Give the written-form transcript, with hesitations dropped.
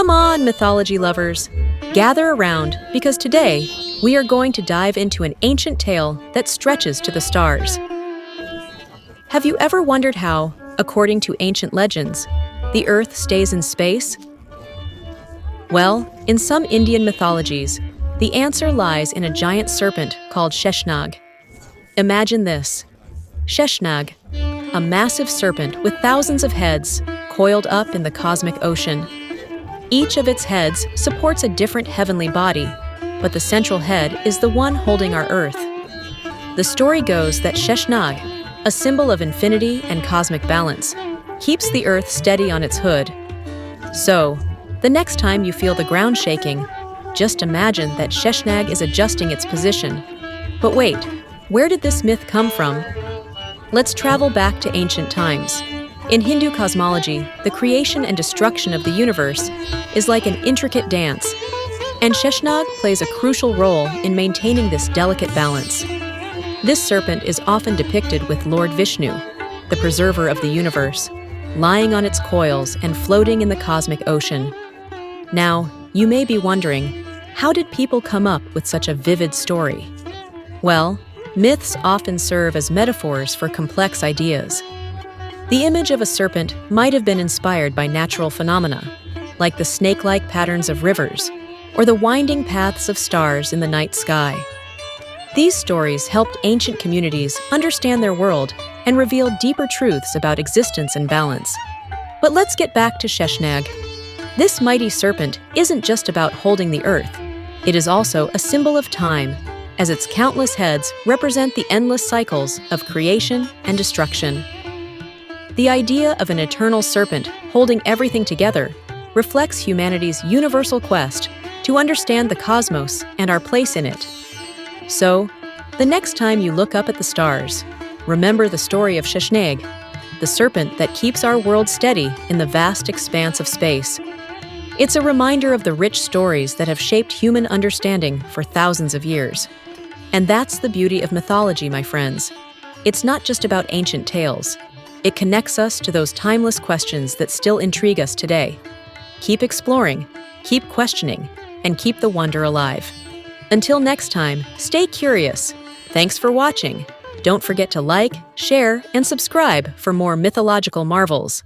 Come on, mythology lovers. Gather around because today we are going to dive into an ancient tale that stretches to the stars. Have you ever wondered how, according to ancient legends, the Earth stays in space? Well, in some Indian mythologies, the answer lies in a giant serpent called Sheshnag. Imagine this. Sheshnag, a massive serpent with thousands of heads coiled up in the cosmic ocean. Each of its heads supports a different heavenly body, but the central head is the one holding our Earth. The story goes that Sheshnag, a symbol of infinity and cosmic balance, keeps the Earth steady on its hood. So, the next time you feel the ground shaking, just imagine that Sheshnag is adjusting its position. But wait, where did this myth come from? Let's travel back to ancient times. In Hindu cosmology, the creation and destruction of the universe is like an intricate dance, and Sheshnag plays a crucial role in maintaining this delicate balance. This serpent is often depicted with Lord Vishnu, the preserver of the universe, lying on its coils and floating in the cosmic ocean. Now, you may be wondering, how did people come up with such a vivid story? Well, myths often serve as metaphors for complex ideas. The image of a serpent might have been inspired by natural phenomena, like the snake-like patterns of rivers or the winding paths of stars in the night sky. These stories helped ancient communities understand their world and reveal deeper truths about existence and balance. But let's get back to Sheshnag. This mighty serpent isn't just about holding the earth. It is also a symbol of time, as its countless heads represent the endless cycles of creation and destruction. The idea of an eternal serpent holding everything together reflects humanity's universal quest to understand the cosmos and our place in it. So, the next time you look up at the stars, remember the story of Sheshnag, the serpent that keeps our world steady in the vast expanse of space. It's a reminder of the rich stories that have shaped human understanding for thousands of years. And that's the beauty of mythology, my friends. It's not just about ancient tales. It connects us to those timeless questions that still intrigue us today. Keep exploring, keep questioning, and keep the wonder alive. Until next time, stay curious. Thanks for watching. Don't forget to like, share, and subscribe for more mythological marvels.